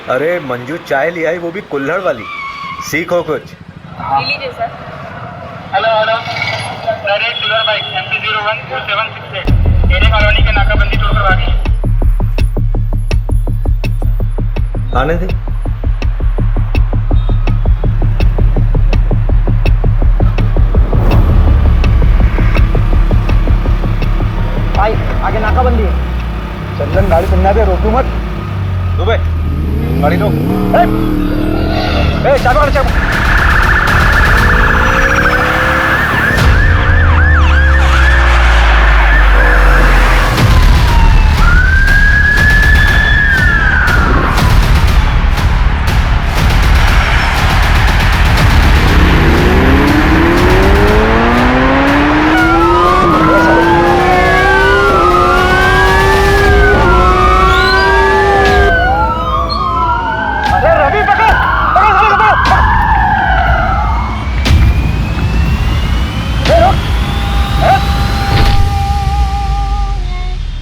अरे मंजू चाय ले आई, वो भी कुल्हड़ वाली। सीखो कुछ। लीजिए sir. Hello hello direct sugar bike MP014768 तेरे कॉलोनी के नाकाबंदी तोड़ करवा दी। आने दे। भाई आगे नाकाबंदी है। चंदन गाड़ी चलना दे, रोकू मत। दुबे गाड़ी रोक। चाबी काट, चाबी।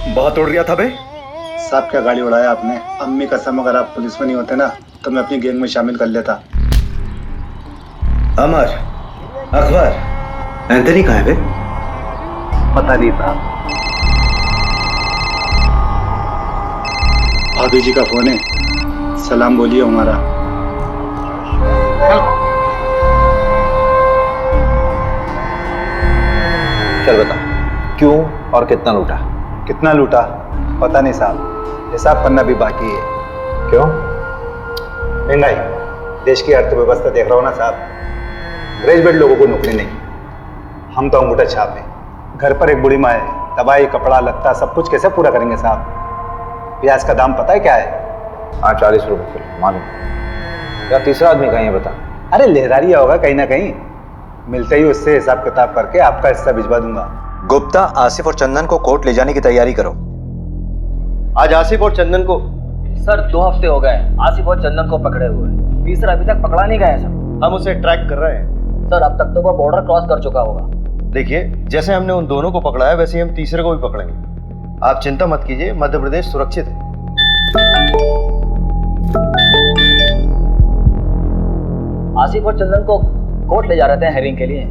बहुत उड़ रहा था बे। साहब क्या गाड़ी उड़ाया आपने। अम्मी कसम, अगर आप पुलिस में नहीं होते ना तो मैं अपनी गैंग में शामिल कर लेता। अमर, अकबर, एंथनी कहाँ है बे? पता नहीं था। भाभी जी का फोन है, सलाम बोलिए हमारा। चल बता, क्यों और कितना लूटा? कितना लूटा पता नहीं साहब, हिसाब करना भी बाकी है। क्यों? महंगाई, देश की अर्थव्यवस्था देख रहा हो ना साहब। ग्रेजुएट लोगों को नौकरी नहीं, हम तो अंगूठा छाप हैं। घर पर एक बुढ़ी माँ है, दवाई कपड़ा लत्ता सब कुछ कैसे पूरा करेंगे साहब। प्याज का दाम पता है क्या है? हाँ 40 रुपए किलो, मालूम। या तीसरा आदमी कहीं है बता। अरे लहरारिया होगा कहीं ना कहीं, मिलते ही उससे हिसाब किताब करके आपका हिस्सा भिजवा दूंगा। गुप्ता, आसिफ और चंदन को कोर्ट ले जाने की तैयारी करो। आज आसिफ और चंदन को सर 2 हफ्ते हो गए आसिफ और चंदन को पकड़े हुए। तीसरा अभी तक पकड़ा नहीं गया सर। हम उसे ट्रैक कर रहे हैं। सर अब तक तो वो बॉर्डर क्रॉस कर चुका होगा। देखिए, जैसे हमने उन दोनों को पकड़ा है वैसे ही हम तीसरे को भी पकड़ेंगे। आप चिंता मत कीजिए, मध्य प्रदेश सुरक्षित है। आसिफ और चंदन को कोर्ट ले जा रहे थे हेयरिंग के लिए,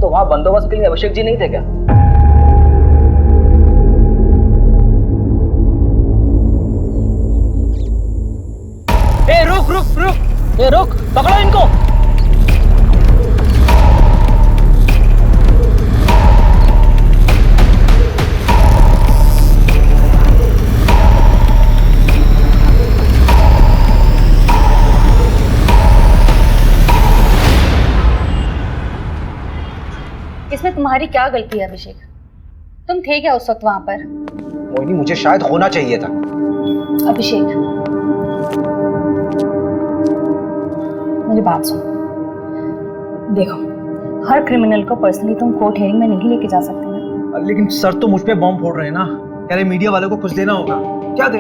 तो वहां बंदोबस्त के लिए अभिषेक जी नहीं थे क्या? ए रुक रुक रुक, ए रुक, पकड़ो इनको। इसमें तुम्हारी क्या गलती है अभिषेक? तुम थे क्या उस वक्त वहां पर? मोहिनी, मुझे शायद होना चाहिए था। अभिषेक मेरी बात सुन। देखो, हर क्रिमिनल को पर्सनली तुम कोर्ट हियरिंग में नहीं लेके जा सकते ना। लेकिन सर तो मुझ पे बॉम्ब फोड़ रहे हैं ना, कह रहे मीडिया वालों को कुछ देना होगा। क्या दे?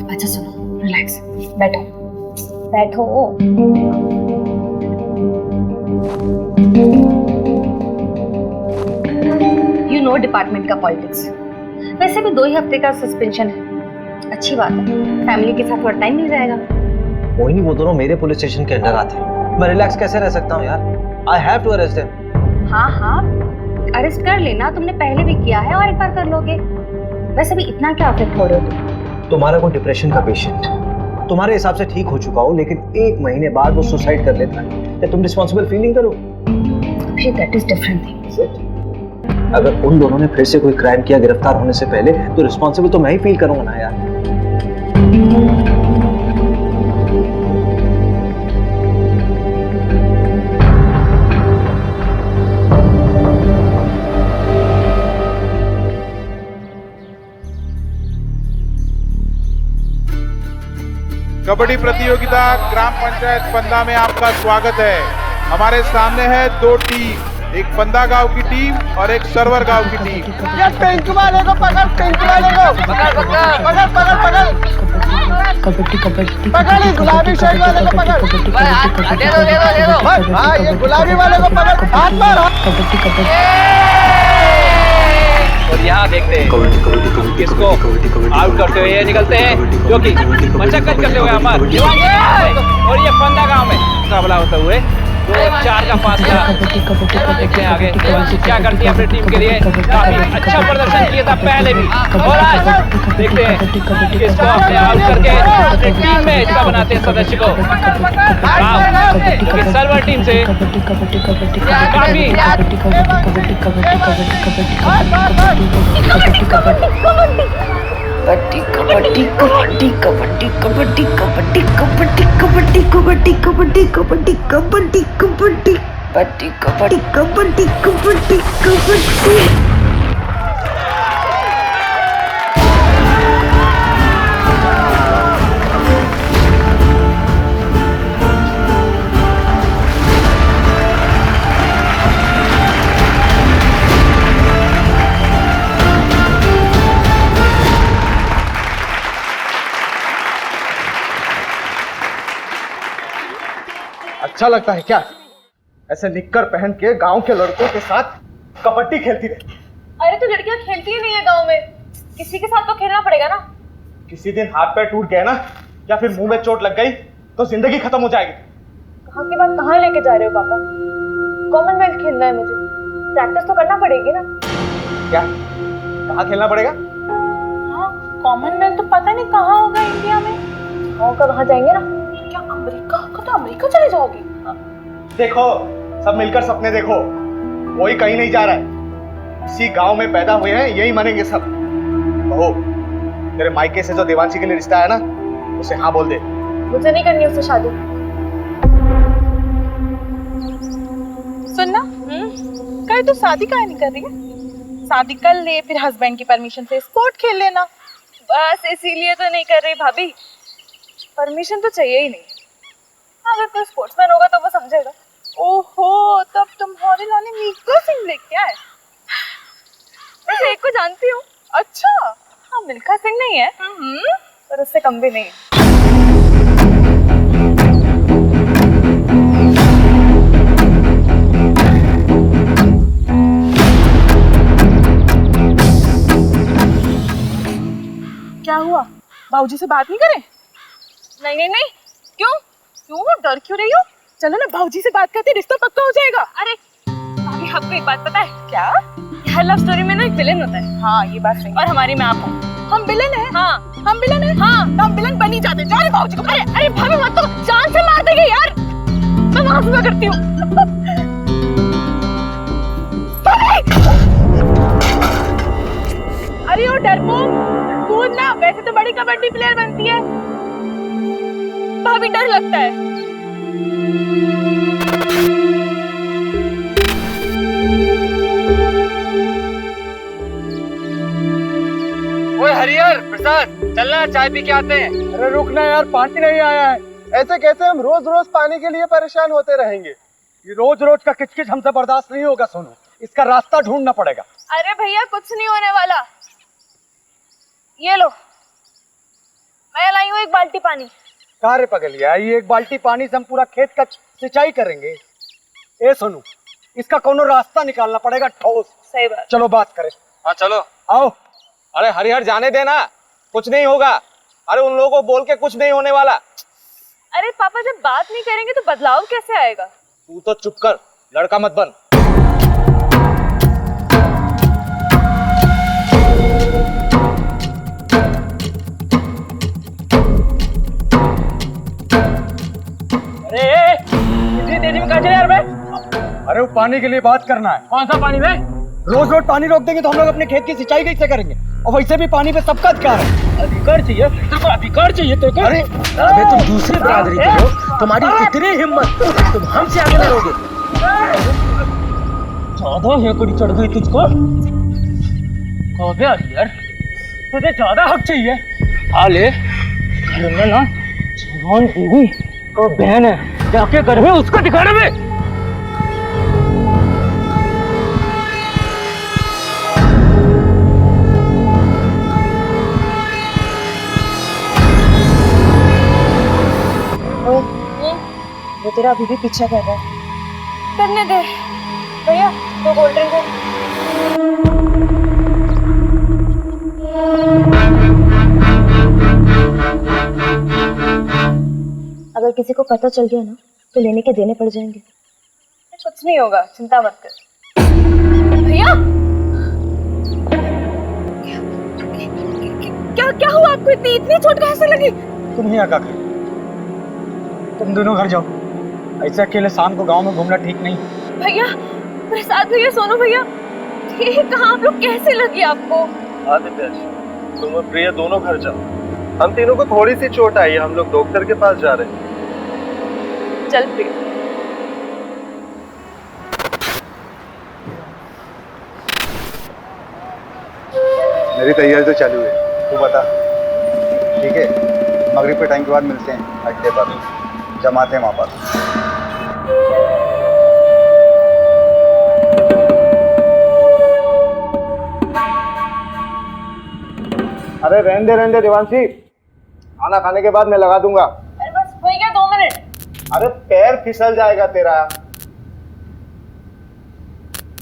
अच्छा सुनो, रिलैक्स, बैठो बैठो। यू नो डिपार्टमेंट का पॉलिटिक्स। वैसे भी 2 ही हफ्ते का सस्पेंशन है, अच्छी बात है, फैमिली के साथ थोड़ा टाइम मिल जाएगा। मोहिनी, वो दोनों मेरे पुलिस स्टेशन के अंडर आते हैं, मैं रिलैक्स कैसे रह सकता हूँ यार? I have to arrest them. हाँ हाँ, अरेस्ट कर लेना, तुमने पहले भी किया है और एक बार कर लोगे। वैसे भी इतना क्या अफेक्ट हो रहे हो तुम? तुम्हारा कोई डिप्रेशन का पेशेंट तुम्हारे हिसाब से ठीक हो चुका हो, लेकिन 1 महीने बाद वो सुसाइड कर लेता है, क्या तुम रिस्पॉन्सिबल फील नहीं करो? That is different thing. अगर उन दोनों ने फिर से कोई क्राइम किया गिरफ्तार होने से पहले, तो रिस्पॉन्सिबल तो मैं ही फील करूंगा ना यार। कबड्डी प्रतियोगिता ग्राम पंचायत पंदा में आपका स्वागत है। हमारे सामने है 2 टीम, एक पंदा गांव की टीम और एक सरवर गांव की टीम। ये पिंक वाले को पकड़, पिंक वाले को पकड़ पकड़ पकड़ पकड़ पकड़ कबड्डी कबड्डी पकड़, इस गुलाबी शर्ट वाले को पकड़। दे दो। हाँ, ये गुलाबी वाले को पकड़, हाथ मार। कबड्डी कबड्डी और यहाँ देखते हैं किसको आउट करते हुए ये निकलते हैं, जो कि मशक्कत करते हुए अमर और ये फंदा गांव में मुकाबला होते हुए 2-4 का फासला। देखते हैं आगे क्या करती है अपनी टीम के लिए। काफी अच्छा प्रदर्शन किया था पहले भी, और आज देखते हैं किसको अपने आउट करके अपनी टीम में हिस्सा बनाते हैं सदस्य को। क्योंकि सर्वर टीम से काफी कबड्डी कबड्डी कबड्डी कबड्डी कबड्डी कबड्डी कबड्डी कबड्डी कबड्डी कबड्डी कबड्डी कबड्डी कबड्डी कबड्डी कबड्डी कबड्डी कबड्डी। अच्छा लगता है क्या ऐसे निक्कर पहन के गांव के लड़कों के साथ कबड्डी खेलती रहे? अरे तो लड़कियां खेलती ही नहीं है गांव में, किसी के साथ तो खेलना पड़ेगा ना। किसी दिन हाथ पैर टूट गए ना या फिर मुंह में चोट लग गई तो जिंदगी खत्म हो जाएगी। कहाँ की बात कहाँ लेके जा रहे हो पापा? कॉमनवेल्थ खेलना है मुझे, प्रैक्टिस तो करना पड़ेगी ना। क्या कहाँ खेलना पड़ेगा? हाँ, कॉमनवेल्थ तो पता नहीं कहाँ होगा इंडिया में। होगा वहाँ जाएंगे ना। क्या अमेरिका? तो अमेरिका चले जाओगे? देखो सब मिलकर सपने देखो, कोई कहीं नहीं जा रहा है, इसी गांव में पैदा हुए हैं, यही मानेंगे सब। बहू, तेरे मायके से जो देवांशी के लिए रिश्ता है ना, उसे हाँ बोल दे। मुझे नहीं करनी उससे शादी। सुनना, कल तू शादी काहे नहीं कर रही है? शादी कर ले, फिर हस्बैंड की परमिशन से स्पोर्ट खेल लेना। बस इसीलिए तो नहीं कर रही भाभी, परमिशन तो चाहिए ही नहीं। अगर कोई स्पोर्ट्समैन होगा तो वो समझेगा। ओहो, तब तुम्हारे लाने मिल्खा सिंह लेके आए। वैसे एक को जानती हूँ। अच्छा? हाँ, मिल्खा सिंह नहीं है पर उससे कम भी नहीं है। क्या हुआ? बाबूजी से बात नहीं करें? नहीं। क्यों डर क्यों रही हो? चलो ना, बाबूजी से बात करते रिश्ता पक्का हो जाएगा। अरे भाभी, आपको एक बात पता है क्या? हर लव स्टोरी में ना एक विलेन होता है। हाँ, ये बात सही। और हमारी में आप हो। हम विलेन हैं? हाँ। हम विलेन हैं? हाँ। तो हम विलेन बन ही जाते। जाने बाबूजी को। अरे भाभी मत, तो जान से मार देंगे यार। मैं वहां सुबह करती हूँ। अरे ओ डरपोक, कूद ना, वैसे तो बड़ी कबड्डी प्लेयर बनती है। भाभी डर लगता है। ओए हरिहर प्रसाद, चलना चाय पी के आते हैं। अरे रुकना यार, पानी नहीं आया है। ऐसे कैसे हम रोज रोज पानी के लिए परेशान होते रहेंगे? ये रोज रोज का किचकिच हमसे बर्दाश्त नहीं होगा सोनू, इसका रास्ता ढूंढना पड़ेगा। अरे भैया, कुछ नहीं होने वाला। ये लो, मैं लाई हूँ एक बाल्टी पानी। कारे पगलिया, ये एक बाल्टी पानी से हम पूरा खेत का सिंचाई करेंगे? ए सोनू, इसका कोनो रास्ता निकालना पड़ेगा ठोस। सही बात। चलो बात करें। हाँ चलो। आओ। अरे हरिहर, जाने देना, कुछ नहीं होगा। अरे उन लोगों को बोल के कुछ नहीं होने वाला। अरे पापा, जब बात नहीं करेंगे तो बदलाव कैसे आएगा? तू तो चुप कर, लड़का मत बन। अरे इतनी तेजी में कहाँ चले यार बे? अरे वो पानी के लिए बात करना है। कौन सा पानी बे? रोज रोज पानी रोक देंगे तो हम लोग अपने खेत की सिंचाई कैसे करेंगे? और वैसे भी पानी पे सबका अधिकार है। अधिकार चाहिए तेरे को, अधिकार चाहिए तेरे को। अरे अबे तुम दूसरी बिरादरी के हो, तुम्हारी इतनी हिम्मत, तुम हमसे आगे लड़ोगे? ज्यादा हेकड़ी चढ़ गई तुझको। यार तुझे ज्यादा हक चाहिए। आले घर में ना जवान बीवी और बहन है, जाके घर में उसको दिखाना में। वो तेरा अभी भी पीछा कर रहा है। करने दे भैया, 2 कोल्ड ड्रिंक। अगर किसी को पता चल गया ना तो लेने के देने पड़ जाएंगे। कुछ नहीं होगा, चिंता मत कर। भैया क्या क्या हुआ आपको? इतनी चोट कैसे लगी? तुम यहाँ क्या कर, तुम दोनों घर जाओ। ऐसे अकेले शाम को गांव में घूमना ठीक नहीं। भैया प्रसाद भैया, सोनू भैया, ये कहाँ आप लोग? कैसे लगी आपको? आदित्य, तुम और प्रिया दोनों घर जाओ। हम तीनों को थोड़ी सी चोट आई है, हम लोग डॉक्टर के पास जा रहे हैं। चल प्रिया। मेरी तैयारी तो चालू है, तू बता। ठीक है, मगरिब के टाइम के बाद मिलते हैं अड्डे पर, जमाते हैं वहाँ पर। अरे रहने दे देवांशी, खाना खाने के बाद मैं लगा दूंगा। अरे बस हो गया 2 मिनट। अरे पैर फिसल जाएगा तेरा।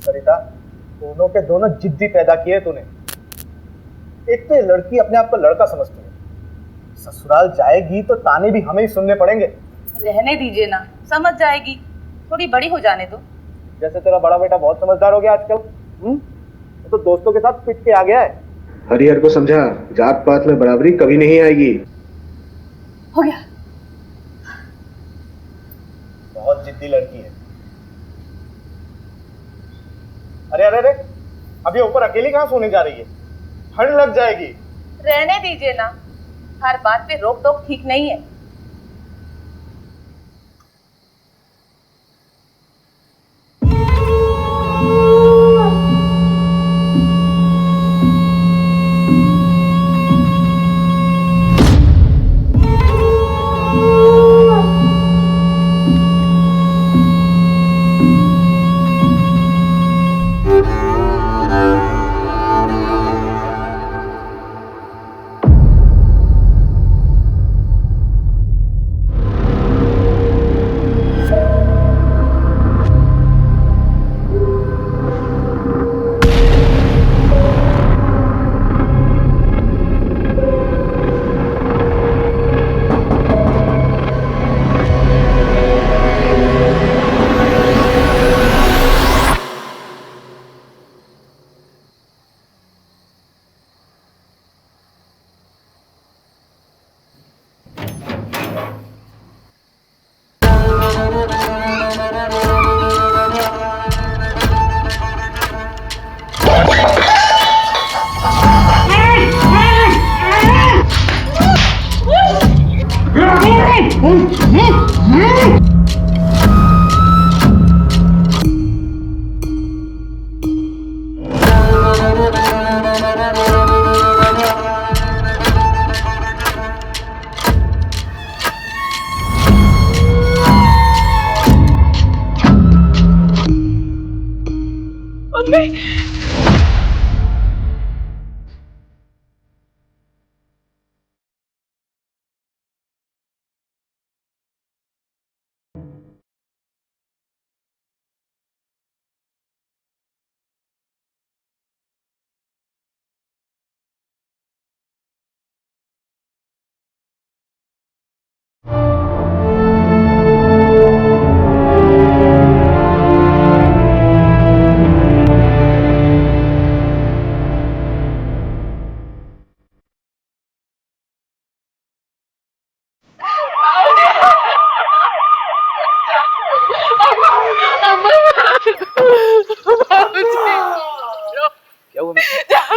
सरिता, दोनों के दोनों जिद्दी पैदा किए तूने। एक तो ये लड़की अपने आप को लड़का समझती है, ससुराल जाएगी तो ताने भी हमें ही सुनने पड़ेंगे। रहने दीजिए ना, समझ जाएगी, थोड़ी बड़ी हो जाने दो। जैसे तेरा बड़ा बेटा बहुत समझदार हो गया आजकल, तो दोस्तों के साथ पिट के आ गया है। हरिहर को समझा, जात पात में बराबरी कभी नहीं आएगी। हो गया। बहुत जिद्दी लड़की है। अरे अरे अरे, अभी ऊपर अकेली कहाँ सोने जा रही है? ठंड लग जाएगी। रहने दीजिए ना, हर बात पे रोक टोक ठीक नहीं है।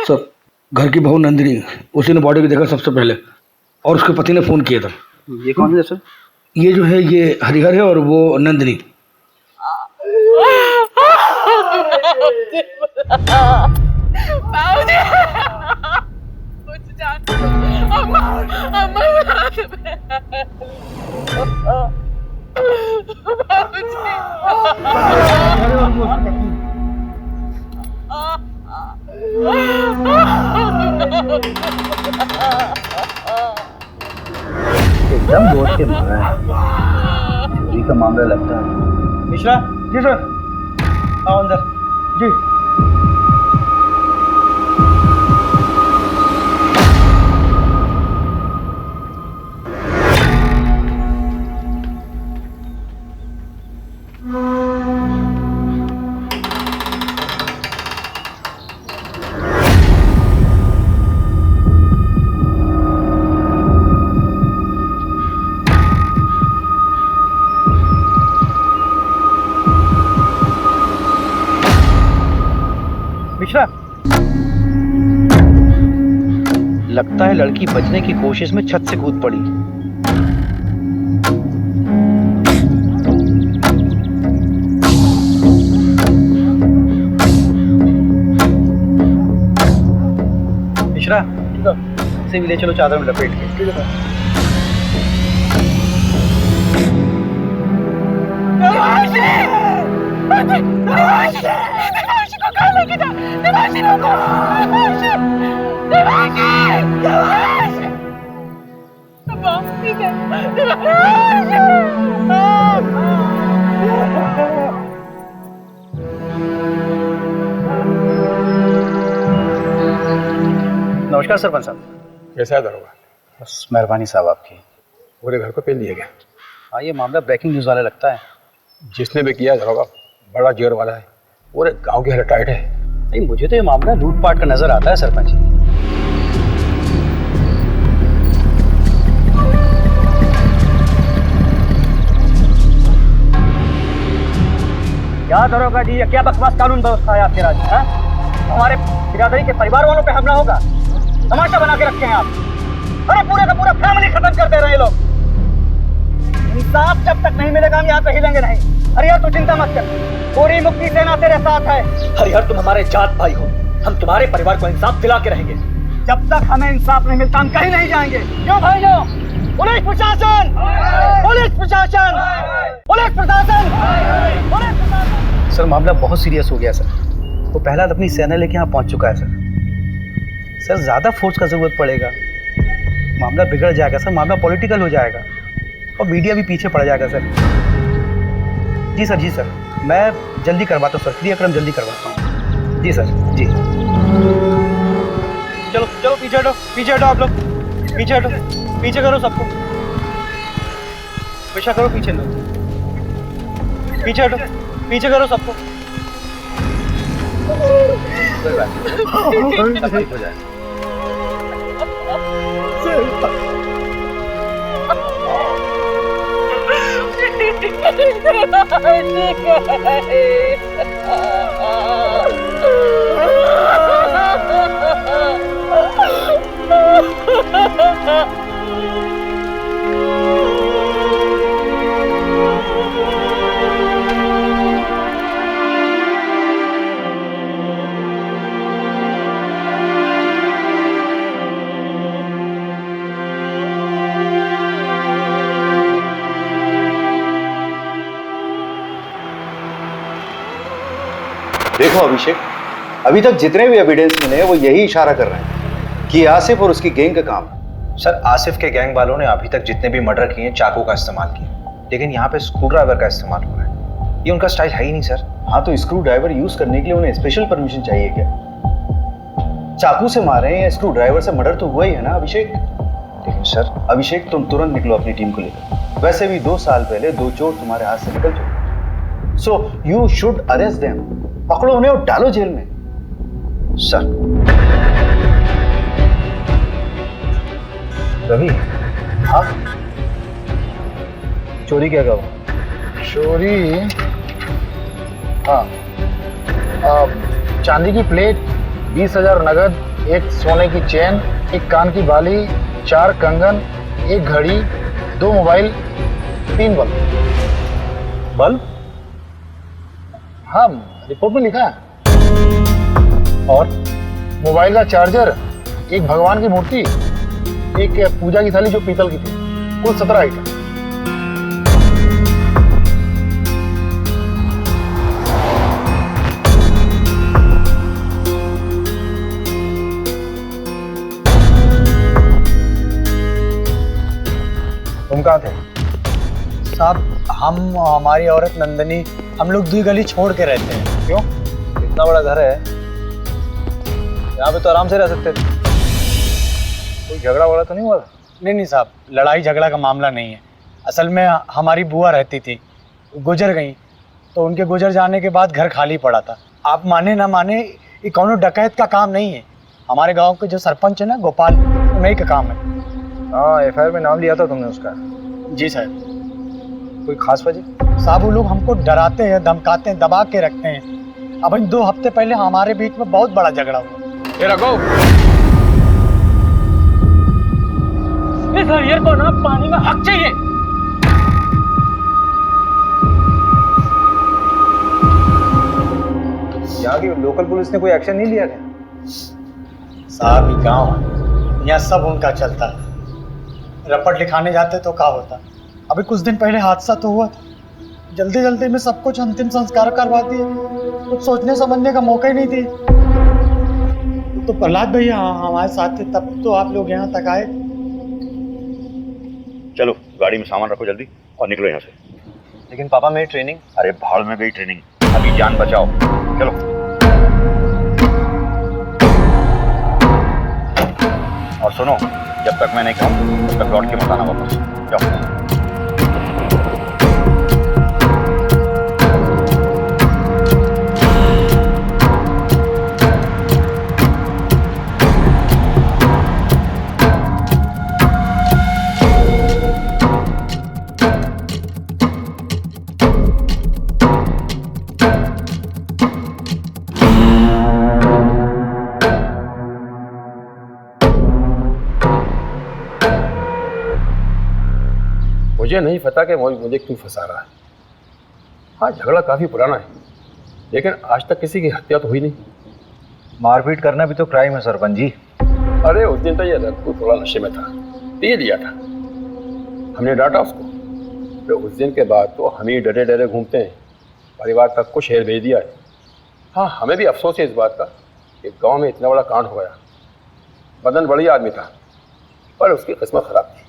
सर, घर की बहू नंदिनी, उसी ने बॉडी को देखा सबसे पहले और उसके पति ने फोन किया था। ये कौन है सर? ये जो है ये हरिहर है और वो नंदिनी। एकदम बोझ के मारा है, चोरी का मामला लगता है। मिश्रा जी सर, आओ अंदर जी। लगता है लड़की बचने की कोशिश में छत से कूद पड़ी। मिश्रा, इसे भी ले चलो चादर में लपेट के। ठीक है सर। नमस्कार सरपंच साहब। कैसा है दरोगा? बस मेहरबानी साहब आपकी। पूरे घर को पेल दिया गया। हाँ, ये मामला ब्रेकिंग न्यूज़ वाला लगता है। जिसने भी किया दरोगा बड़ा जोर वाला है, पूरे गांव की हालत टाइट है। नहीं, मुझे तो ये मामला लूटपाट का नजर आता है सरपंच जी। क्या दरोगा जी, क्या बकवास कानून व्यवस्था है आपके राज्य में? हमारे बिरादरी के परिवार वालों पे हमला होगा, तमाशा बना के रखे हैं आप। अरे पूरे का पूरा फैमिली खत्म कर दे रहे हैं लोग। इंसाफ जब तक नहीं मिलेगा हम यहाँ पे हिलेंगे नहीं। हरिहर तू चिंता मत कर, पूरी मुक्ति सेना तेरे साथ है। हरिहर तुम हमारे जात भाई हो, हम तुम्हारे परिवार को इंसाफ दिला के रहेंगे। जब तक हमें इंसाफ नहीं मिलता हम कहीं नहीं जाएंगे। क्यों भाइयों? पुलिस प्रशासन, पुलिस प्रशासन, पुलिस प्रशासन, पुलिस प्रशासन। सर मामला बहुत सीरियस हो गया सर। वो पहला अपनी सेना लेके यहाँ पहुँच चुका है सर। सर ज़्यादा फोर्स का जरूरत पड़ेगा, मामला बिगड़ जाएगा सर, मामला पॉलिटिकल हो जाएगा और मीडिया भी पीछे पड़ जाएगा सर। जी सर, जी सर, मैं जल्दी करवाता हूँ सर, क्रियाक्रम जल्दी करवाता हूँ। जी सर, जी। चलो चलो पीछे हटो, पीछे हटो आप लोग, पीछे हटो, पीछे करो सबको, पीछे करो, पीछे लो, पीछे हटो, पीछे करो सबको। कोई बात नहीं, सब ठीक हो जाएगा। देखो अभिषेक, अभी तक जितने भी एविडेंस मिले वो यही इशारा कर रहे हैं कि आसिफ और उसकी गैंग का काम है। सर आसिफ के गैंग वालों ने अभी तक जितने भी मर्डर किए हैं चाकू का इस्तेमाल किया, लेकिन यहाँ पे स्क्रू ड्राइवर का इस्तेमाल हुआ है। ये उनका स्टाइल है ही नहीं सर। हाँ, तो स्क्रू ड्राइवर यूज करने के लिए उन्हें स्पेशल परमिशन चाहिए क्या? चाकू से मारे या स्क्रू ड्राइवर से मर्डर तो हुआ ही है ना अभिषेक। लेकिन सर अभिषेक, तुम तुरंत निकलो अपनी टीम को लेकर। वैसे भी 2 साल पहले 2 चोर तुम्हारे हाथ से निकल चुके, so you should arrest them. पकड़ो उन्हें और डालो जेल में। सर रवि, हाँ, चोरी क्या कहो? चोरी, हाँ, चांदी की प्लेट, 20,000 नगद, एक सोने की चेन, एक कान की बाली, 4 कंगन, एक घड़ी, 2 मोबाइल, 3 बल्ब। बल्ब? हाँ, रिपोर्ट में लिखा है। और मोबाइल का चार्जर, एक भगवान की मूर्ति, एक पूजा की थाली जो पीतल की थी, कुल 17 आइटम। तुम कहाँ थे? साहब हम, हमारी औरत नंदनी, हम लोग 2 गली छोड़ के रहते हैं। क्यों? इतना बड़ा घर है, यहाँ पे तो आराम से रह सकते थे। कोई झगड़ा वगड़ा तो नहीं हुआ? नहीं साहब, लड़ाई झगड़ा का मामला नहीं है। असल में हमारी बुआ रहती थी, गुजर गई, तो उनके गुजर जाने के बाद घर खाली पड़ा था। आप माने ना माने, ये कौनो डकैत का काम नहीं है। हमारे गांव के जो सरपंच है ना गोपाल, उन्हीं का काम है। हाँ, FIR में नाम लिया था तुमने उसका? जी साहब। कोई खास वजह? साहब वो लोग हमको डराते हैं, धमकाते हैं, दबा के रखते हैं। अब 2 हफ्ते पहले हमारे बीच में बहुत बड़ा झगड़ा हुआ। ये रखो। सर को ना पानी में हक चाहिए। यहाँ की लोकल पुलिस ने कोई एक्शन नहीं लिया क्या? साहब ये गाँव है, यहाँ सब उनका चलता है। रपट लिखाने जाते तो क्या होता। अभी कुछ दिन पहले हादसा तो हुआ था, जल्दी जल्दी में सब कुछ अंतिम संस्कार करवा दिए, कुछ सोचने समझने का मौका ही नहीं दिए। तो प्रहलाद भैया हमारे साथ थे, तब तो आप लोग यहाँ तक आए। चलो गाड़ी में सामान रखो जल्दी और निकलो यहाँ से। लेकिन पापा मेरी ट्रेनिंग। अरे भाड़ में गई ट्रेनिंग, अभी जान बचाओ। चलो और सुनो, जब तक मैं नहीं कहूँ तब तक लौट के मत आना वापस। जाओ। मुझे नहीं पता कि मुझे क्यों फंसा रहा है। हाँ, झगड़ा काफी पुराना है, लेकिन आज तक किसी की हत्या तो हुई नहीं। मारपीट करना भी तो क्राइम है सरपंच जी। अरे उस दिन तो ये रघु थोड़ा नशे में था, पी लिया था, हमने डांटा उसको। फिर उस दिन के बाद तो हम ही डरे डरे घूमते हैं, परिवार तक को शहर भेज दिया है। हाँ, हमें भी अफसोस है इस बात का कि गांव में इतना बड़ा कांड हो गया। मदन बढ़िया आदमी था, पर उसकी किस्मत खराब थी,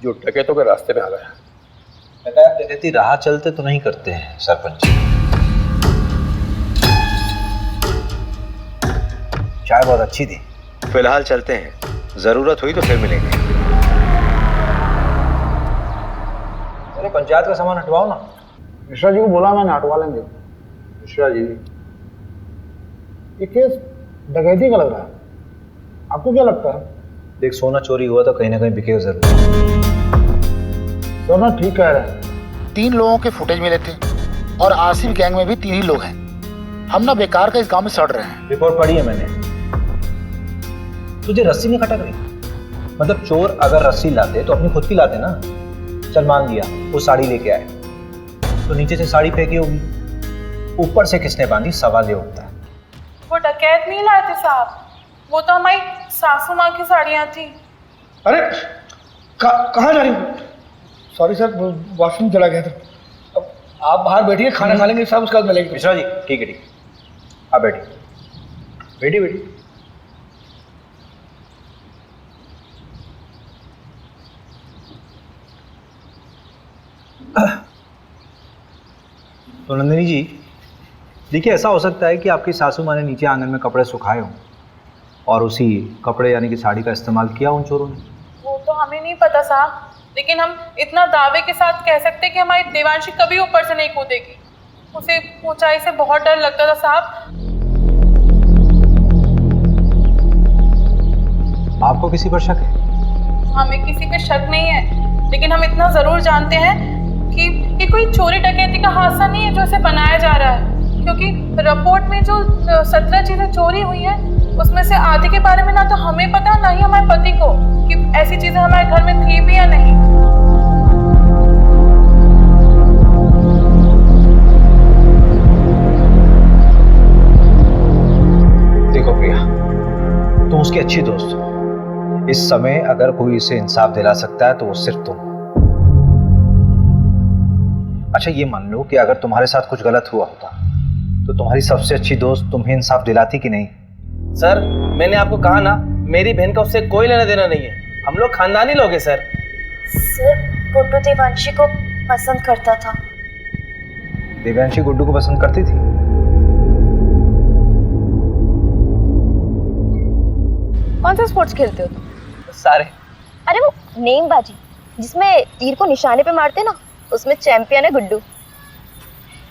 जो डकैतों के रास्ते में आ गया। डकैती राह चलते तो नहीं करते हैं सरपंच। चाय बहुत अच्छी थी। फिलहाल चलते हैं, जरूरत हुई तो फिर मिलेंगे। अरे पंचायत का सामान हटवाओ ना। मिश्रा जी को बोला मैंने, हटवा लेंगे। मिश्रा जी, ये केस डकैती का लग रहा है, आपको क्या लगता है? देख, सोना चोरी हुआ तो कहीं ना कहीं बिकेगा जरूर। सोना ठीक कह रहे हैं। 3 लोगों के फुटेज मिले थे और आसिफ गैंग में भी 3 ही लोग हैं। हम ना बेकार का इस गांव में सड़ रहे हैं। रिपोर्ट पढ़ी है मैंने। तुझे रस्सी नहीं खटक रही? मतलब चोर अगर रस्सी लाते तो अपनी खुद की लाते ना। चल मान लिया वो साड़ी लेके आए, तो नीचे से साड़ी फेंकी होगी, ऊपर से किसने बांधी, सवाल ये उठता है। वो डकैत नहीं लाए थे साहब, वो तो हमारी सासू माँ की साड़ियाँ थी। अरे कहाँ जा रही हो? सॉरी सर, वॉशरूम चला गया था। अब आप बाहर बैठिए, खाना खा लेंगे साहब, उसके बाद मिलेंगे। मिश्रा जी, ठीक है ठीक है, आप बैठिए बैठिए बैठिए। तो नंदिनी जी, देखिए, ऐसा हो सकता है कि आपकी सासू माँ ने नीचे आंगन में कपड़े सुखाए हों और उसी कपड़े यानी कि साड़ी का इस्तेमाल किया उन चोरों ने। वो तो हमें नहीं पता साहब, लेकिन हम इतना दावे के साथ कह सकते हैं कि हमारी देवांशी कभी ऊपर से नहीं कूदेगी। उसे ऊंचाई से बहुत डर लगता था साहब। आपको किसी पर शक है? हमें किसी पे शक नहीं है, लेकिन हम इतना जरूर जानते हैं कि ये कोई चोरी डकैती का हादसा नहीं है जो इसे बनाया जा रहा है, क्योंकि रिपोर्ट में जो 17 चीजें चोरी हुई हैं उसमें से आधे के बारे में ना तो हमें पता, ना ही हमारे पति को कि ऐसी चीजें हमारे घर में थी भी या नहीं। देखो प्रिया, तुम उसकी अच्छी दोस्त हो। इस समय अगर कोई इसे इंसाफ दिला सकता है तो वो सिर्फ तुम। अच्छा, ये मान लो कि अगर तुम्हारे साथ कुछ गलत हुआ होता तो तुम्हारी सबसे अच्छी दोस्त तुम्हें इंसाफ दिलाती कि नहीं? सर, मैंने आपको कहा ना, मेरी बहन का उससे कोई लेना देना नहीं है, हम लोग खानदानी लोग हैं सर। सर, गुड्डू देवांशी को पसंद करता था। देवांशी गुड्डू को पसंद करती थी? कौन सा स्पोर्ट्स खेलते हो तुम? सारे। अरे वो नेमबाजी जिसमें तीर को निशाने पे मारते ना, उसमें चैंपियन है गुड्डू।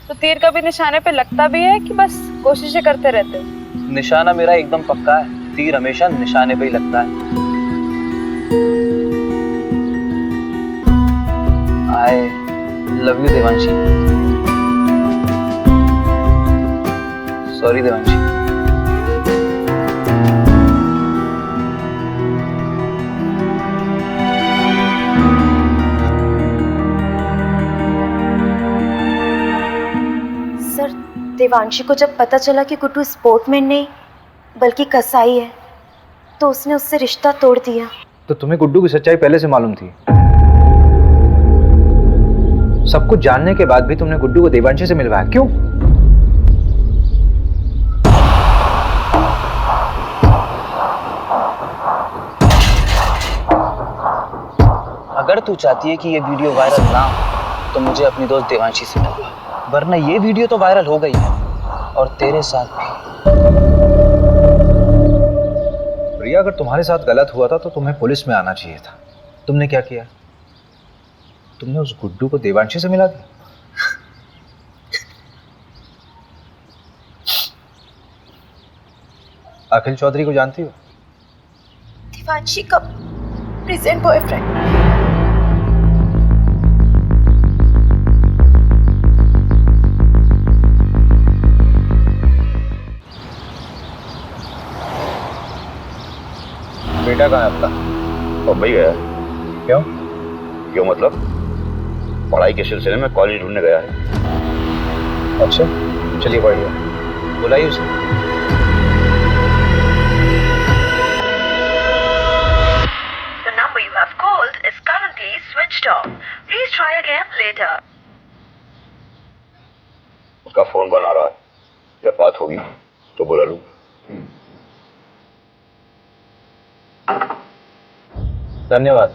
तो तीर कभी निशाने पे लगता भी है कि बस कोशिशें करते रहते हो? निशाना मेरा एकदम पक्का है, तीर हमेशा निशाने पे ही लगता है। I love you Devanshi. Sorry Devanshi. Devanshi को जब पता चला कि गुड्डू स्पोर्टमैन नहीं बल्कि कसाई है तो उसने उससे रिश्ता तोड़ दिया। तो तुम्हें गुड्डू की सच्चाई पहले से मालूम थी? सब कुछ जानने के बाद भी तुमने गुड्डू को देवांशी से मिलवाया, क्यों? अगर तू चाहती है कि ये वीडियो वायरल ना हो तो मुझे अपनी दोस्त देवांशी से मिलवा, वरना ये वीडियो तो वायरल हो गई है और तेरे साथ भी। प्रिया, अगर तुम्हारे साथ गलत हुआ था तो तुम्हें पुलिस में आना चाहिए था। तुमने क्या किया? तुमने उस गुड्डू को देवांशी से मिला दिया। अखिल चौधरी को जानती हो? देवांशी का प्रेजेंट बॉयफ्रेंड। बेटा कहाँ है आपका? मुंबई गया है। क्यों? क्यों मतलब पढ़ाई के सिलसिले में कॉलेज ढूंढने गया है। अच्छा, चलिए बढ़िया, बुलाइए उसे। The number you have called is currently switched off. Please try again later. उसका फोन बना रहा है, जब बात होगी तो बुला लूँ। धन्यवाद।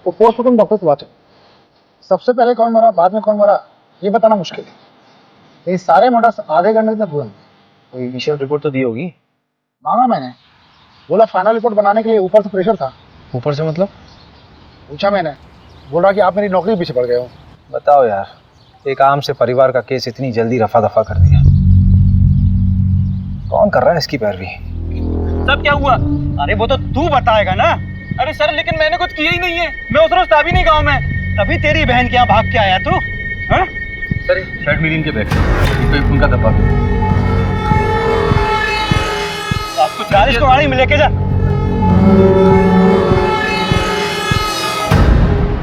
वो पोस्टमार्टम डॉक्टर की बात है। सबसे पहले कौन मरा, बाद में कौन मरा, ये बताना मुश्किल है। ये सारे मर्डर्स आधे घंटे तक हुए। कोई इनिशियल रिपोर्ट तो दी होगी? मांगा मैंने, बोला फाइनल रिपोर्ट बनाने के लिए ऊपर से प्रेशर था। ऊपर से मतलब? पूछा मैंने, बोल रहा कि आप मेरी नौकरी के पीछे पड़ गए हो। बताओ यार, एक आम से परिवार का केस इतनी जल्दी रफा दफा कर दिया। कौन कर रहा है इसकी पैरवी? सब क्या हुआ? अरे वो तो तू बताएगा ना। अरे सर, लेकिन मैंने कुछ किया ही नहीं है। मैं उस रोज था भी नहीं गाँव में, तभी तेरी बहन के यहाँ भाग के आया तू। हाँ? सर, शर्ट मिली इनके बैग पे खून का धब्बा। आपको 40 को गाड़ी में लेके जा।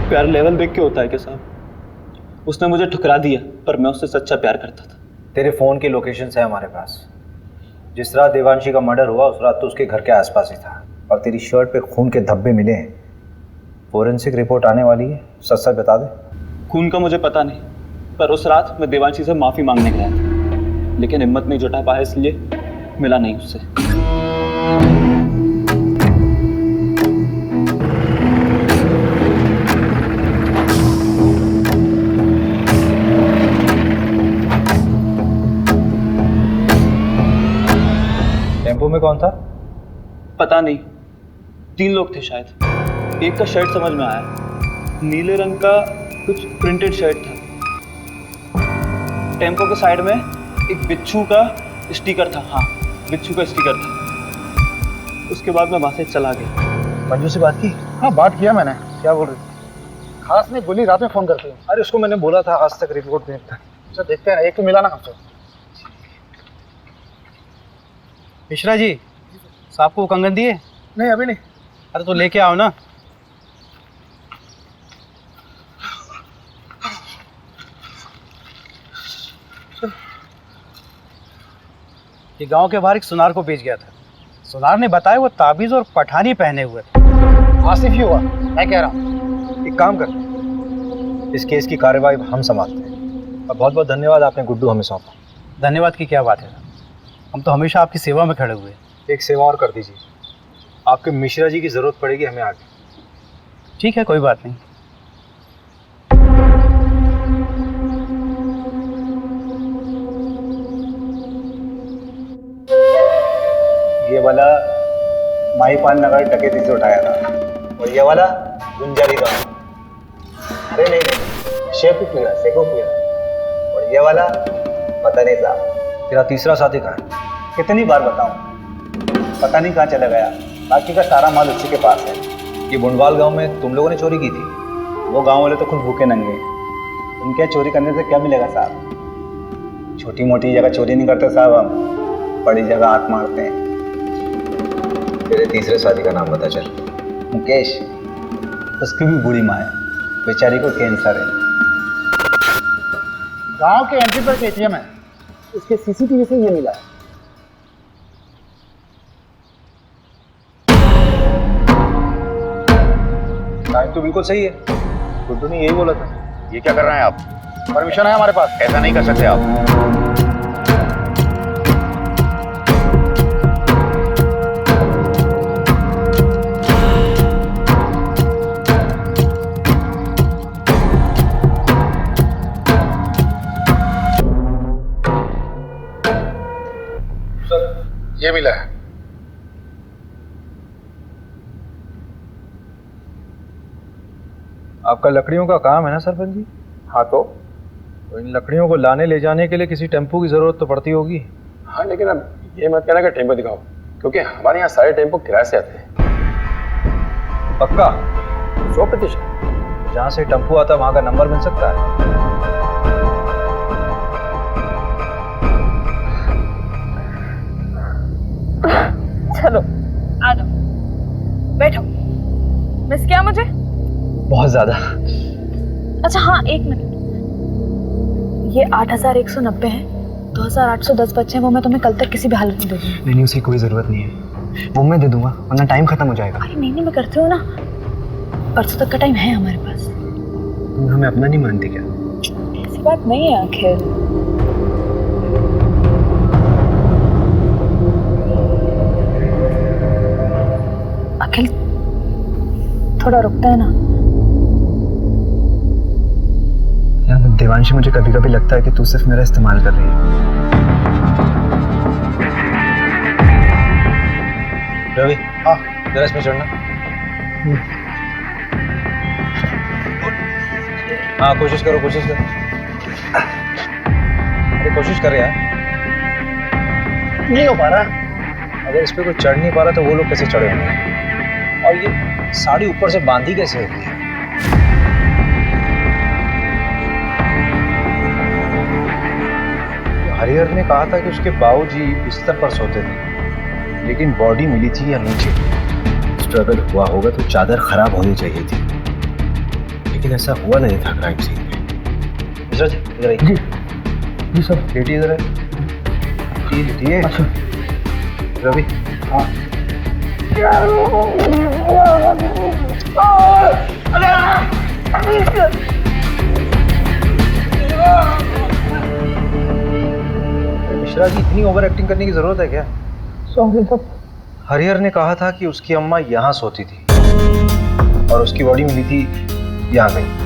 प्यार लेवल देख के होता है क्या साहब? उसने मुझे ठुकरा दिया, पर मैं उससे सच्चा प्यार करता था। तेरे फोन की लोकेशंस है हमारे पास। जिस रात देवांशी का मर्डर हुआ उस रात तो उसके घर के आसपास ही था, और तेरी शर्ट पे खून के धब्बे मिले हैं। फोरेंसिक रिपोर्ट आने वाली है, सच सच बता दे। खून का मुझे पता नहीं, पर उस रात मैं देवांशी से माफी मांगने गया था, लेकिन हिम्मत नहीं जुटा पाया, इसलिए मिला नहीं उससे। टेम्पो में कौन था? पता नहीं, 3 लोग थे शायद। एक का शर्ट समझ में आया, नीले रंग का कुछ प्रिंटेड शर्ट था। टेम्पो के साइड में एक बिच्छू का स्टिकर था। हाँ, बिच्छू का स्टिकर था। उसके बाद मैं वहां से चला गया। मंजू से बात की? हाँ, बात किया मैंने। क्या बोल रही थी? खास नहीं बोली, रात में फोन करती हूँ। अरे उसको मैंने बोला था आज तक रिपोर्ट देता। अच्छा, देखते हैं, एक तो मिला ना हमसे। मिश्रा जी, साहब को कंगन दिए? नहीं, अभी नहीं। अरे तो लेके आओ ना। ये गांव के बाहर एक सुनार को बेच गया था। सुनार ने बताया वो ताबीज और पठानी पहने हुए थे। आसिफ ही हुआ, मैं कह रहा हूँ। एक काम करते, इस केस की कार्यवाही हम संभालते हैं। और बहुत बहुत धन्यवाद, आपने गुड्डू हमें सौंपा। धन्यवाद की क्या बात है, हम तो हमेशा आपकी सेवा में खड़े हुए हैं। एक सेवा और कर दीजिए, आपके मिश्रा जी की जरूरत पड़ेगी हमें आगे। ठीक है, कोई बात नहीं। ये वाला माहीपाल नगर डकैती से उठाया था, और ये वाला गुंजारी गांव। अरे नहीं, शेखुपुरा। और ये वाला पता नहीं साहब। तेरा तीसरा साथी कहाँ है? कितनी बार बताऊं, पता नहीं कहाँ चला गया। बाकी का सारा माल उसी के पास है। ये बुंडवाल गांव में तुम लोगों ने चोरी की थी? वो गांव वाले तो खुद भूखे नंगे, उनके चोरी करने से क्या मिलेगा साहब। छोटी मोटी जगह चोरी नहीं करते साहब हम, बड़ी जगह हाथ मारते हैं। तेरे तीसरे साथी का नाम बता चल। मुकेश। उसकी भी बुरी माँ है, बेचारी को कैंसर है। गांव के एंट्री पर एटीएम है, इसके सीसीटीवी से ये मिला है। टाइम तो बिल्कुल सही है, गुड्डू ने यही बोला था। ये क्या कर रहे हैं आप? परमिशन है हमारे पास। ऐसा नहीं कर सकते आप। ये मिला है। आपका लकड़ियों का काम है ना सरपंच जी? हाँ तो इन लकड़ियों को लाने ले जाने के लिए किसी टेम्पो की जरूरत तो पड़ती होगी। हाँ, लेकिन अब ये मत कहना कि टेम्पो दिखाओ, क्योंकि हमारे यहाँ सारे टेम्पो किराए से आते हैं। पक्का? 100%। जहाँ से टेम्पो आता है वहाँ का नंबर मिल सकता है? चलो आ जाओ, बैठो। मिस क्या मुझे? बहुत ज्यादा। अच्छा हाँ, 1 मिनट। ये 8190 है, 2810 बच्चे हैं, वो मैं तुम्हें कल तक किसी भी हालत में दे दूंगी। नहीं, उसकी कोई जरूरत नहीं है, वो मैं दे दूंगा, वरना टाइम खत्म हो जाएगा। अरे नहीं, मैं करती हूँ ना, परसों तक का टाइम है हमारे पास। तुम हमें अपना नहीं मानती क्या? ऐसी बात नहीं है आखिर। अखिल थोड़ा रुकता है ना यार। देवांशी, मुझे कभी कभी लगता है कि तू सिर्फ मेरा इस्तेमाल कर रही है। रवि, हाँ जरा इसमें चढ़ना। हाँ कोशिश करो, कोशिश करो। अरे कोशिश कर यार। नहीं हो पा रहा। अगर इस पे कोई चढ़ नहीं पा रहा तो वो लोग कैसे चढ़े होंगे? और ये साड़ी ऊपर से बांधी कैसे होती है? हरिहर ने कहा था कि उसके बाबूजी बिस्तर पर सोते थे, लेकिन बॉडी मिली थी या नीचे। स्ट्रगल हुआ होगा तो चादर खराब होनी चाहिए थी, लेकिन ऐसा हुआ नहीं था क्राइम सीन में। मिश्रा जी इधर आइए। जी जी सर। बेटी इधर है। लिटिए। अच्छा रवि। हाँ मिश्रा जी, इतनी ओवर एक्टिंग करने की जरूरत है क्या? Sorry sir. हरिहर ने कहा था कि उसकी अम्मा यहाँ सोती थी और उसकी बॉडी मिली थी यहाँ कहीं।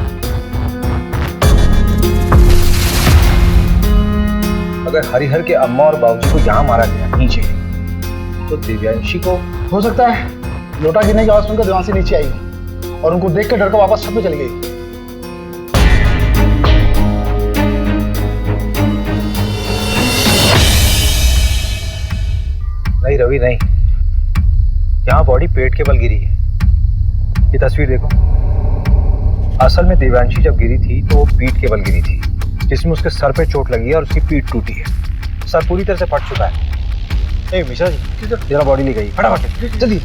अगर हरिहर के अम्मा और बाबूजी को यहाँ मारा गया नीचे, तो दिव्यांशी को हो सकता है लोटा गिरने की आवाज सुनकर देवांशी नीचे आई और उनको देख कर डर कर वापस छत में चली गई। नहीं रवि नहीं, यहाँ बॉडी पेट के बल गिरी है। ये तस्वीर देखो। असल में दिव्यांशी जब गिरी थी तो वो पीठ के बल गिरी थी, जिसमें उसके सर पे चोट लगी है और उसकी पीठ टूटी है। सर पूरी तरह से फट चुका है। ए मिश्रा जी, जरा बॉडी ले गई, फटाफट जल्दी।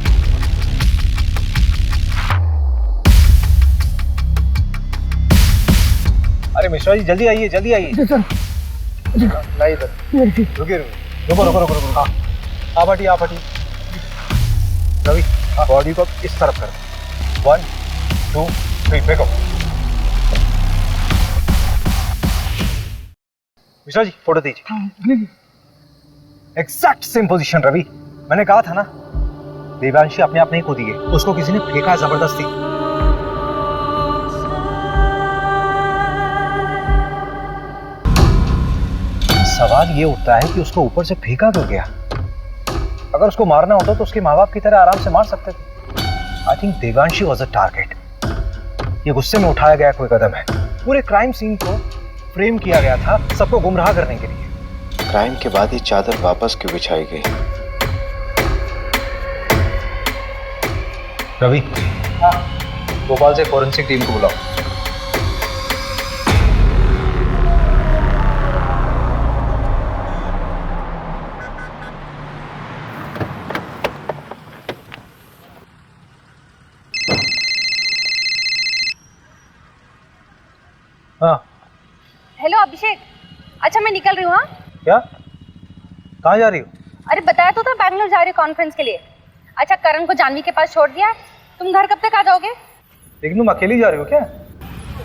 अरे मिश्रा जी जल्दी आइए, जल्दी आइए। नहीं इधर रुकिए, रुको रुको रुको रुको। हाँ आप हटिए, आप हटिए। रवि बॉडी को इस तरफ कर। 1 2 3 फेंको। मिश्रा जी फोटो दीजिए। Exact same position Ravi. मैंने कहा था ना, देवांशी अपने आप नहीं कूदी है, उसको किसी ने फेंका जबरदस्ती। सवाल ये उठता है कि उसको ऊपर से फेंका क्यों गया? अगर उसको मारना होता तो उसके माँ बाप की तरह आराम से मार सकते थे। I think Devanshi was a target. ये गुस्से में उठाया गया कोई कदम है। पूरे क्राइम सीन को फ्रेम किया गया था सबको गुमराह करने के लिए। क्राइम के बाद ये चादर वापस क्यों बिछाई गई? रवि, भोपाल से फोरेंसिक टीम को बुलाओ। हाँ हेलो अभिषेक, अच्छा मैं निकल रही हूँ। हाँ क्या, कहाँ जा रही हो? अरे बताया तो था बैंगलोर जा रही हूँ कॉन्फ्रेंस के लिए। अच्छा करण को जानवी के पास छोड़ दिया है, तुम घर कब तक आ जाओगे? लेकिन तुम अकेली जा रही हो क्या?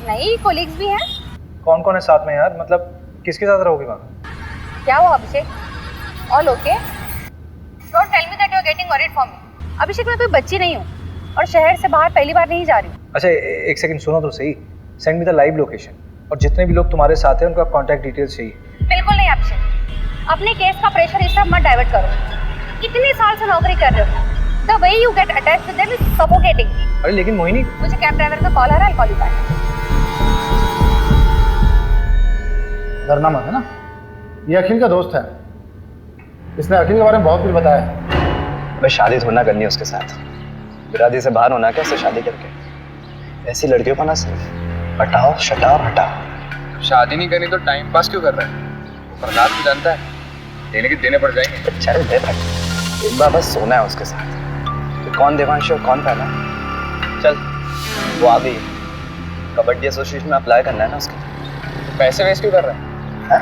नहीं, कोलीग्स भी हैं। कौन कौन है साथ में यार, मतलब किसके साथ रहोगे वहाँ? क्या हुआ Abhishek? All okay? Don't tell me that you are getting worried for me. Abhishek मैं कोई बच्ची नहीं हूँ और शहर से बाहर पहली बार नहीं जा रही हूँ। अच्छा एक सेकंड सुनो तो सही, send me the live location, और जितने भी लोग तुम्हारे साथ हैं उनका कॉन्टैक्ट डिटेल्स चाहिए। बिल्कुल नहीं अभिषेक, अपने केस का प्रेशर इस तरफ मत डाइवर्ट करो। इतने साल से नौकरी कर रहे हो, the way you get attached to them is suffocating. अरे लेकिन मोहिनी, मुझे कैब ड्राइवर का कॉल आ रहा है, कॉल यू बैक। डरना मत, है ना? ये अखिल का दोस्त है, इसने अखिल के बारे में बहुत कुछ बताया है। मैं शादी थोड़ा करनी है उसके साथ, बिरादरी से बाहर होना क्या उससे शादी करके? ऐसी लड़कियों को ना सिर्फ हटाओ शटाओ हटाओ। शादी नहीं करनी तो टाइम पास क्यों कर रहा है? प्रहलाद को जानता है, देने के देने पड़ जाएंगे। चल दे भाई, एक बार बस सोना है उसके साथ। तो कौन देवांशी और कौन पहला? चल वो आ गई, कबड्डी एसोसिएशन में अप्लाई करना है ना उसके। तो पैसे वेस्ट क्यों कर रहा है?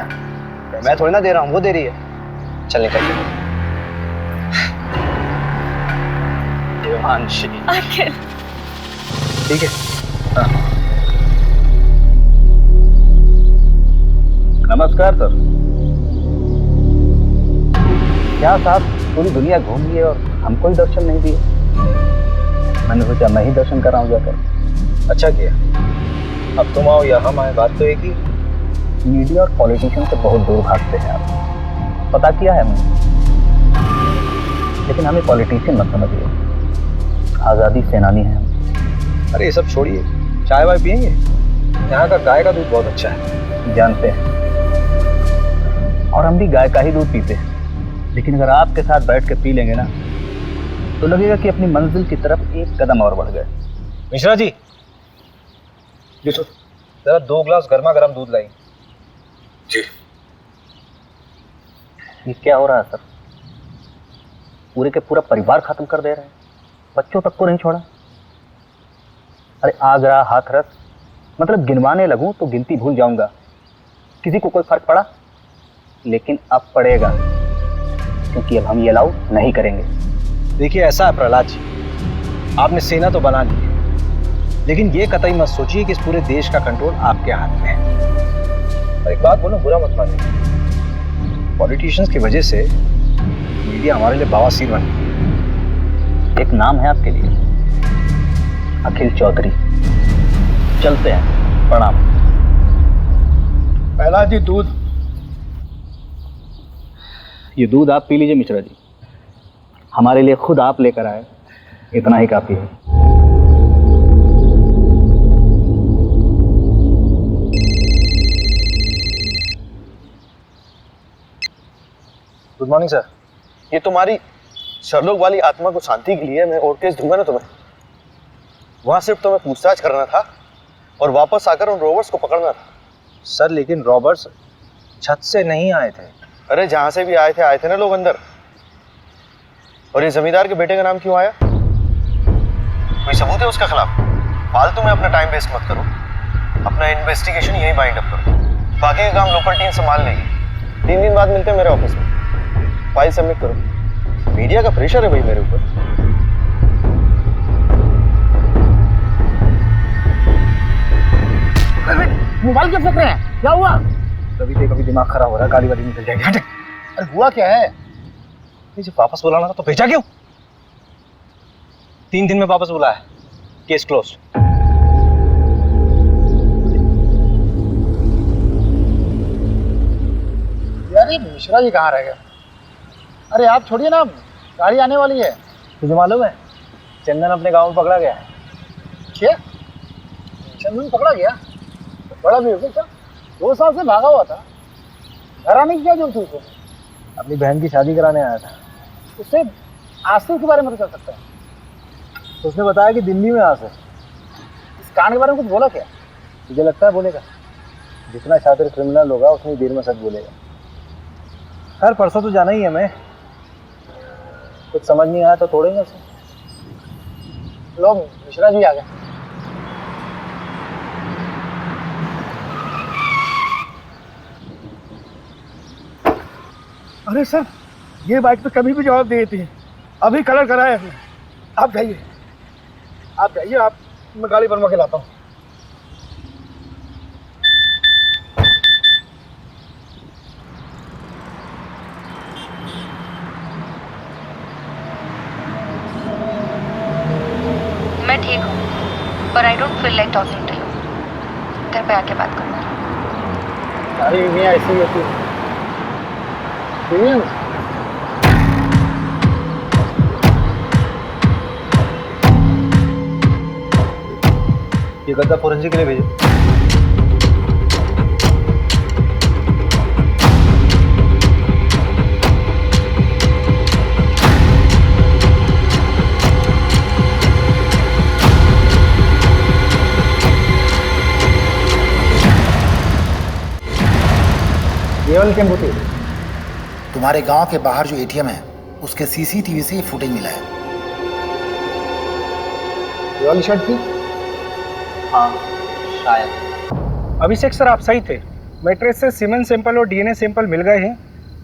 मैं थोड़ी ना दे रहा हूँ, वो दे रही है। चल निकल। देवांशी ठीक है। नमस्कार सर। क्या साहब, पूरी दुनिया घूम लिए और हमको ही दर्शन नहीं दिए? मैंने सोचा मैं ही दर्शन कर रहा हूँ जाकर। अच्छा किया, अब तुम आओ या हम आए, बात तो एक ही। मीडिया और पॉलिटिशियन से बहुत दूर भागते हैं आप, पता किया है हमने। लेकिन हमें पॉलिटिशियन मत समझिए, आज़ादी सेनानी हैं हम। अरे ये सब छोड़िए, चाय वाय पियेंगे? यहाँ का गाय का दूध बहुत अच्छा है। जानते हैं, और हम भी गाय का ही दूध पीते हैं। लेकिन अगर आपके साथ बैठ के पी लेंगे ना, तो लगेगा कि अपनी मंजिल की तरफ एक कदम और बढ़ गए। मिश्रा जी, जरा 2 ग्लास गर्मा गर्म दूध लाई। जी। ये क्या हो रहा है सर? पूरे के पूरा परिवार खत्म कर दे रहे हैं, बच्चों तक को नहीं छोड़ा। अरे आगरा हाथरस, मतलब गिनवाने लगूं तो गिनती भूल जाऊंगा। किसी को कोई फर्क पड़ा? लेकिन अब पड़ेगा, क्योंकि अब हम ये अलाउ नहीं करेंगे। देखिए ऐसा है प्रहलाद जी, आपने सेना तो बना ली, लेकिन ये कतई मत सोचिए कि इस पूरे देश का कंट्रोल आपके हाथ में है। और एक बात बोलो, बुरा मत मानिए, पॉलिटिशियंस की वजह से मीडिया हमारे लिए बवासीर बन गई। एक नाम है आपके लिए, अखिल चौधरी। चलते हैं, प्रणाम। प्रहलाद जी दूध। ये दूध आप पी लीजिए मिश्रा जी, हमारे लिए खुद आप लेकर आए, इतना ही काफी है। Good morning sir. ये तुम्हारी शर्लोक वाली आत्मा को शांति के लिए मैं और केस दूंगा ना तुम्हें। वहां सिर्फ तुम्हें पूछताछ करना था और वापस आकर उन रोबर्ट्स को पकड़ना था। सर लेकिन रॉबर्ट्स छत से नहीं आए थे। अरे जहां से भी आए थे ना लोग अंदर। और ये जमींदार के बेटे का नाम क्यों आया? कोई सबूत है उसके खिलाफ? फालतू में अपना टाइम वेस्ट मत करो, अपना इन्वेस्टिगेशन यही बाइंड अप करो, बाकी का काम लोकल टीम संभाल लेगी। 3 दिन बाद मिलते हैं मेरे ऑफिस में, फाइल सबमिट करो। मीडिया का प्रेशर है भाई मेरे ऊपर। मोबाइल क्यों फेंक रहे हैं? क्या हुआ? कभी दिमाग खराब हो रहा है, गाली वाली निकल जाएगी। हट। अरे हुआ क्या है? जब वापस बुलाना था तो भेजा क्यों? 3 दिन में वापस बुलाया, केस क्लोज। यार ये मिश्रा जी कहाँ रह गए? अरे आप छोड़िए ना, गाड़ी आने वाली है। तुझे मालूम है चंदन अपने गांव में पकड़ा गया है। क्या? चंदन पकड़ा गया? बड़ा भी हो गया क्या? 2 साल से भागा हुआ था, घर आने की क्या जरूरत थी उसको? अपनी बहन की शादी कराने आया था। उससे आसिफ के बारे में तो कर सकता है। तो उसने बताया कि दिल्ली में आसिफ। इस कांड के बारे में कुछ बोला क्या? तुझे लगता है बोलेगा? जितना शातिर क्रिमिनल होगा उतनी देर में सच बोलेगा। हर परसों तो जाना ही है हमें, कुछ समझ नहीं आया तो तोड़ेंगे उसे। लोग मिश्रा जी आ गए। अरे सर, ये बाइक तो कभी भी जवाब दे देती है। अभी कलर कराया है। आप जाइए, मैं गाड़ी बनवा के लाता हूँ। मैं ठीक हूँ, पर I don't feel like talking to you. घर पे आके बात करना। सारी बीवियाँ ऐसी ही होती हैं। ये गद्दा फोरेंसिक के लिए भेजो। ये वाली टेम्पो थी। तुम्हारे गांव के बाहर जो एटीएम है उसके सीसीटीवी से ये फुटेज मिला है। ये वाली शर्ट थी। हाँ शायद। अभिषेक सर आप सही थे, मैट्रेस से सीमेन सैंपल और डीएनए सैंपल मिल गए हैं।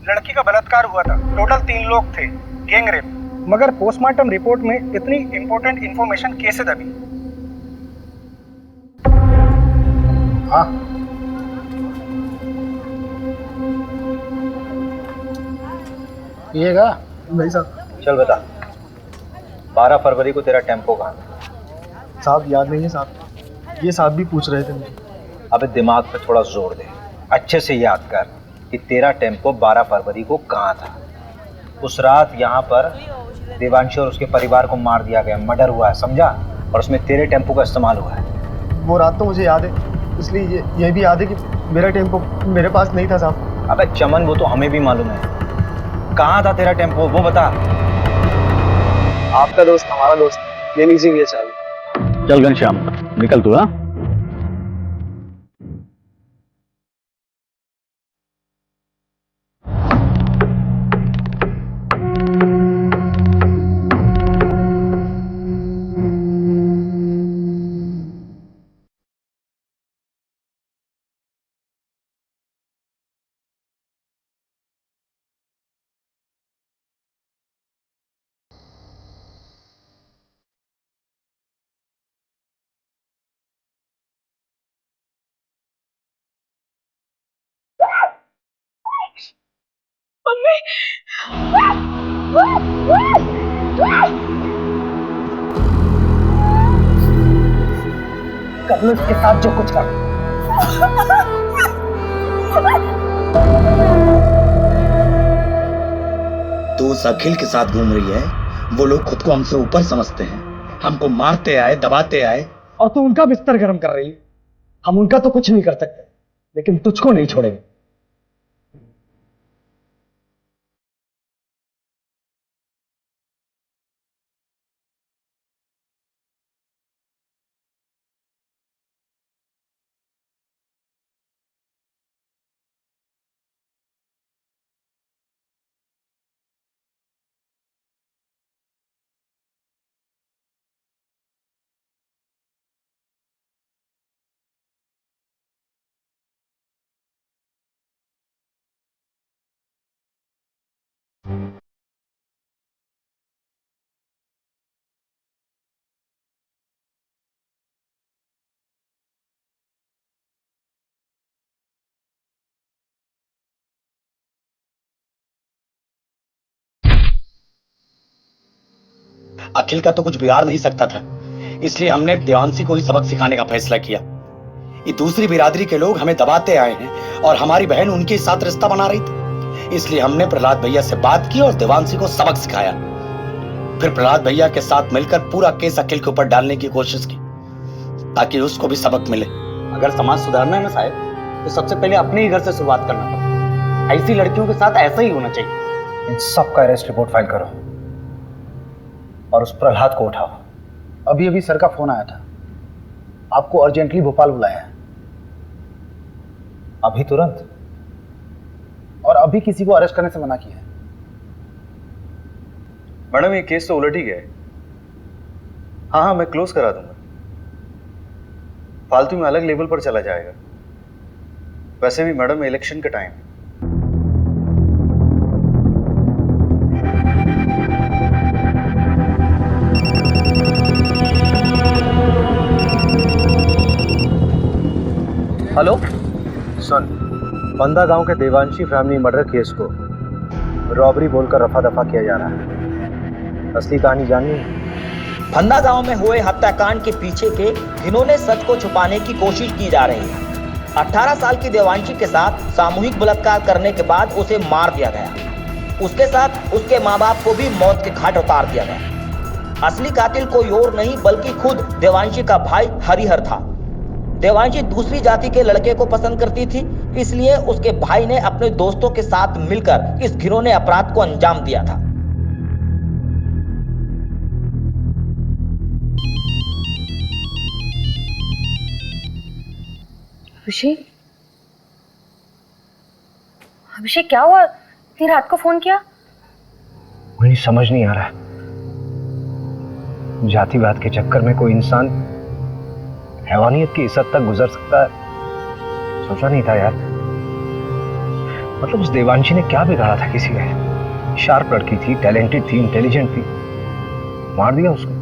लड़की का बलात्कार हुआ था, टोटल 3 लोग थे, गैंग रेप। मगर पोस्टमार्टम रिपोर्ट में इतनी इंपॉर्टेंट इंफॉर्मेशन कैसे दबी? हाँ पिएगा नहीं साहब। चल बता, 12 फरवरी को तेरा टेम्पो कहाँ था? साहब याद नहीं है साहब, ये साहब भी पूछ रहे थे मुझे। अबे दिमाग पे थोड़ा जोर दे, अच्छे से याद कर कि तेरा टेम्पो 12 फरवरी को कहाँ था। उस रात यहाँ पर देवांशी और उसके परिवार को मार दिया गया, मर्डर हुआ है, समझा? और उसमें तेरे टेम्पो का इस्तेमाल हुआ है। वो रात तो मुझे याद है, इसलिए ये भी याद है कि मेरा टेम्पो मेरे पास नहीं था साहब। अबे चमन, वो तो हमें भी मालूम है। कहाँ था तेरा टेम्पो, वो बता। आपका दोस्त हमारा दोस्त, ले लीजिए ये चाबी। चल घनश्याम निकल तू। हाँ कर लो इसके साथ जो कुछ कर। तो उस अखिल के साथ घूम रही है। वो लोग खुद को हमसे ऊपर समझते हैं, हमको मारते आए, दबाते आए। और तू उनका बिस्तर गर्म कर रही है। हम उनका तो कुछ नहीं कर सकते, लेकिन तुझको नहीं छोड़ेंगे। अखिल का तो कुछ बिगाड़ नहीं सकता था, इसलिए हमने देवांशी को ही सबक सिखाने का फैसला किया। ये दूसरी बिरादरी के लोग हमें दबाते आए हैं और हमारी बहन उनके साथ रिश्ता बना रही थी, इसलिए हमने प्रहलाद भैया से बात की और देवांशी को सबक सिखाया। फिर प्रहलाद भैया के साथ मिलकर पूरा केस अखिल के ऊपर डालने की कोशिश की ताकि उसको भी सबक मिले। अगर समाज सुधारना है ना साहब, तो सबसे पहले अपने ही घर से शुरुआत करना पड़ता। ऐसी लड़कियों के साथ ऐसा ही होना चाहिए। इन सब का अरेस्ट रिपोर्ट फाइल करो और उस प्रहलाद को उठाओ। अभी अभी सर का फोन आया था, आपको अर्जेंटली भोपाल बुलाया है। अभी तुरंत? और अभी किसी को अरेस्ट करने से मना किया है। मैडम ये केस तो उलट ही गया है। हाँ मैं क्लोज करा दूंगा, फालतू में अलग लेवल पर चला जाएगा। वैसे भी मैडम इलेक्शन का टाइम है। हेलो सुन, बंदा गांव के देवांशी फैमिली मर्डर केस को रॉबरी बोलकर रफा दफा किया जा रहा है। असली कहानी जाननी है? फंदा गांव में हुए हत्याकांड के पीछे के घिनौने सच को छुपाने की कोशिश की जा रही है। 18 साल की देवांशी के साथ सामूहिक बलात्कार करने के बाद उसे मार दिया गया। उसके साथ उसके माँ बाप को भी मौत के घाट उतार दिया गया। असली कातिल कोई और नहीं बल्कि खुद देवांशी का भाई हरिहर था। देवांशी दूसरी जाति के लड़के को पसंद करती थी, इसलिए उसके भाई ने अपने दोस्तों के साथ मिलकर इस घिनौने अपराध को अंजाम दिया था। अभिषेक, अभिषेक क्या हुआ? इतनी रात को फोन किया? मुझे समझ नहीं आ रहा है, जातिवाद के चक्कर में कोई इंसान हैवानियत की इस हद तक गुजर सकता है, सोचा नहीं था यार। मतलब उस देवांशी ने क्या बिगाड़ा था किसी का? शार्प लड़की थी, टैलेंटेड थी, इंटेलिजेंट थी, मार दिया उसको।